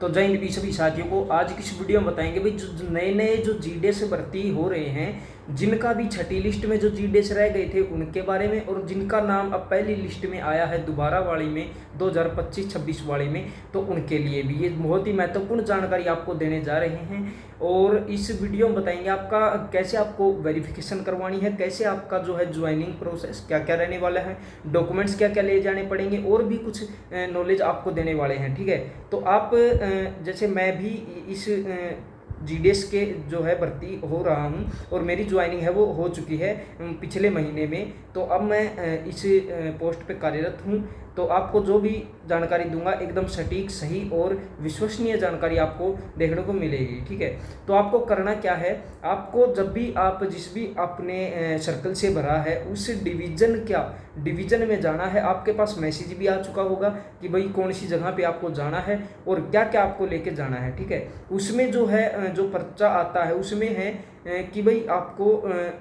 तो जय हिंद भी सभी साथियों को। आज की इस वीडियो में बताएंगे भाई जो नए नए जो जीडीएस भर्ती हो रहे हैं, जिनका भी छठी लिस्ट में जो जीडीएस रह गए थे उनके बारे में, और जिनका नाम अब पहली लिस्ट में आया है दोबारा वाली में 2025-26 वाली में, तो उनके लिए भी ये बहुत ही महत्वपूर्ण जानकारी आपको देने जा रहे हैं। और इस वीडियो में बताएंगे आपका कैसे आपको वेरिफिकेशन करवानी है, कैसे आपका जो है ज्वाइनिंग प्रोसेस क्या क्या रहने वाला है, डॉक्यूमेंट्स क्या क्या ले जाने पड़ेंगे, और भी कुछ नॉलेज आपको देने वाले हैं। ठीक है, तो आप जैसे मैं भी इस जीडीएस के जो है भर्ती हो रहा हूँ और मेरी ज्वाइनिंग है वो हो चुकी है पिछले महीने में, तो अब मैं इस पोस्ट पे कार्यरत हूँ। तो आपको जो भी जानकारी दूंगा एकदम सटीक, सही और विश्वसनीय जानकारी आपको देखने को मिलेगी। ठीक है, तो आपको करना क्या है, आपको जब भी आप जिस भी अपने सर्कल से भरा है उस डिवीज़न में जाना है। आपके पास मैसेज भी आ चुका होगा कि भाई कौन सी जगह पे आपको जाना है और क्या क्या आपको लेके जाना है। ठीक है, उसमें जो है जो पर्चा आता है उसमें है कि भाई आपको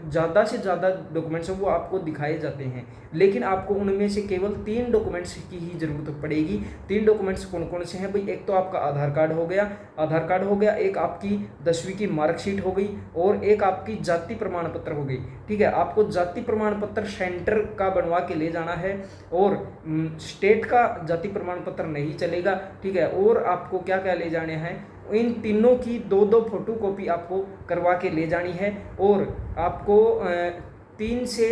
ज़्यादा से ज़्यादा डॉक्यूमेंट्स हैं वो आपको दिखाए जाते हैं, लेकिन आपको उनमें से केवल 3 डॉक्यूमेंट्स की ही ज़रूरत पड़ेगी। 3 डॉक्यूमेंट्स कौन कौन से हैं भाई? एक तो आपका आधार कार्ड हो गया, एक आपकी 10वीं की मार्कशीट हो गई, और एक आपकी जाति प्रमाण पत्र हो गई। ठीक है, आपको जाति प्रमाण पत्र सेंटर का बनवा के ले जाना है, और स्टेट का जाति प्रमाण पत्र नहीं चलेगा। ठीक है, और आपको क्या क्या ले जाने हैं, इन तीनों की 2-2 फोटो कॉपी आपको करवा के ले जानी है, और आपको 3 से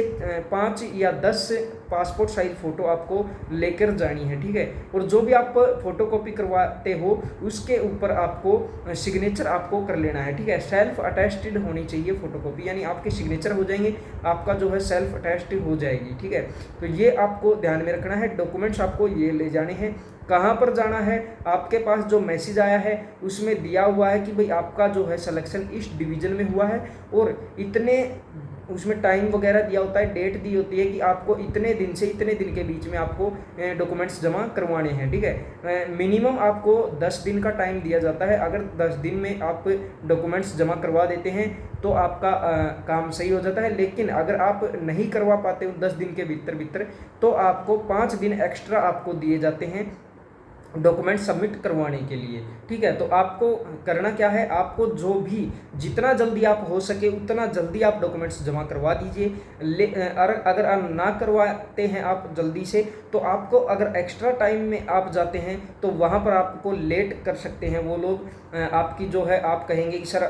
5 या 10 पासपोर्ट साइज फ़ोटो आपको लेकर जानी है। ठीक है, और जो भी आप फ़ोटो कॉपी करवाते हो उसके ऊपर आपको सिग्नेचर आपको कर लेना है। ठीक है, सेल्फ अटेस्टेड होनी चाहिए फ़ोटो कॉपी, यानी आपके सिग्नेचर हो जाएंगे, आपका जो है सेल्फ अटेस्टेड हो जाएगी। ठीक है, तो ये आपको ध्यान में रखना है। डॉक्यूमेंट्स आपको ये ले जाने हैं। कहाँ पर जाना है, आपके पास जो मैसेज आया है उसमें दिया हुआ है कि भाई आपका जो है सिलेक्शन इस डिवीज़न में हुआ है, और इतने उसमें टाइम वगैरह दिया होता है, डेट दी होती है कि आपको इतने दिन से इतने दिन के बीच में आपको डॉक्यूमेंट्स जमा करवाने हैं। ठीक है, मिनिमम आपको 10 दिन का टाइम दिया जाता है। अगर 10 दिन में आप डॉक्यूमेंट्स जमा करवा देते हैं तो आपका काम सही हो जाता है, लेकिन अगर आप नहीं करवा पाते हो 10 दिन के भीतर तो आपको 5 दिन एक्स्ट्रा आपको दिए जाते हैं डॉक्यूमेंट सबमिट करवाने के लिए। ठीक है, तो आपको करना क्या है, आपको जो भी जितना जल्दी आप हो सके उतना जल्दी आप डॉक्यूमेंट्स जमा करवा दीजिए। अगर आप ना करवाते हैं आप जल्दी से, तो आपको अगर एक्स्ट्रा टाइम में आप जाते हैं तो वहाँ पर आपको लेट कर सकते हैं वो लोग। आपकी जो है आप कहेंगे कि सर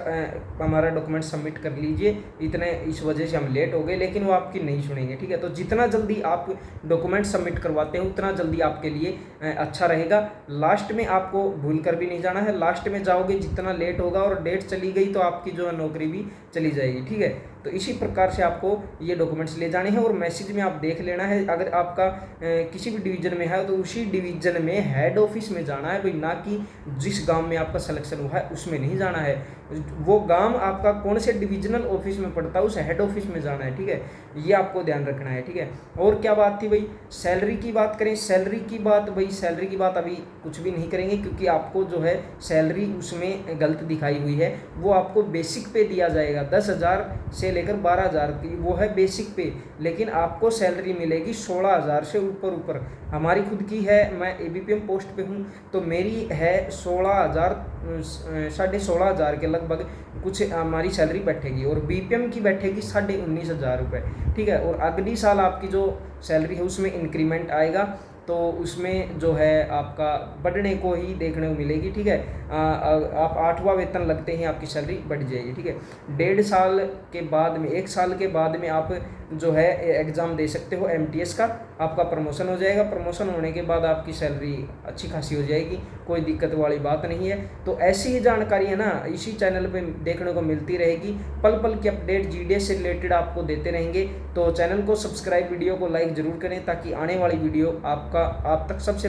हमारा डॉक्यूमेंट सबमिट कर लीजिए, इतने इस वजह से हम लेट हो गए, लेकिन वो आपकी नहीं सुनेंगे। ठीक है, तो जितना जल्दी आप डॉक्यूमेंट सबमिट करवाते हैं उतना जल्दी आपके लिए अच्छा रहेगा। लास्ट में आपको भूल कर भी नहीं जाना है, लास्ट में जाओगे जितना लेट होगा और डेट चली गई तो आपकी जो है नौकरी भी चली जाएगी। ठीक है, तो इसी प्रकार से आपको ये डॉक्यूमेंट्स ले जाने हैं, और मैसेज में आप देख लेना है अगर आपका किसी भी डिवीज़न में है तो उसी डिवीज़न में हेड ऑफिस में जाना है भाई, ना कि जिस गांव में आपका सिलेक्शन हुआ है उसमें नहीं जाना है। वो गांव आपका कौन से डिविजनल ऑफिस में पड़ता है उस हेड ऑफिस में जाना है। ठीक है, ये आपको ध्यान रखना है। ठीक है, और क्या बात थी भाई, सैलरी की बात करें। सैलरी की बात अभी कुछ भी नहीं करेंगे, क्योंकि आपको जो है सैलरी उसमें गलत दिखाई हुई है। वो आपको बेसिक पे दिया जाएगा, 10,000 से लेकर 12,000 की वो है बेसिक पे, लेकिन आपको सैलरी मिलेगी 16,000 से ऊपर। हमारी खुद की है, मैं एबीपीएम पोस्ट पे हूँ, तो मेरी है 16,000 16,500 के लगभग कुछ हमारी सैलरी बैठेगी, और बीपीएम की बैठेगी 19,500 रुपये। ठीक है, और अगली साल आपकी जो सैलरी है उसमें इंक्रीमेंट आएगा, तो उसमें जो है आपका बढ़ने को ही देखने को मिलेगी। ठीक है, आप 8वां वेतन लगते ही आपकी सैलरी बढ़ जाएगी। ठीक है, 1.5 साल के बाद में 1 साल के बाद में आप जो है एग्ज़ाम दे सकते हो एमटीएस का, आपका प्रमोशन हो जाएगा। प्रमोशन होने के बाद आपकी सैलरी अच्छी खासी हो जाएगी, कोई दिक्कत वाली बात नहीं है। तो ऐसी ही जानकारी है ना इसी चैनल पे देखने को मिलती रहेगी, पल पल की अपडेट जीडीएस से रिलेटेड आपको देते रहेंगे। तो चैनल को सब्सक्राइब, वीडियो को लाइक ज़रूर करें, ताकि आने वाली वीडियो आप तक सबसे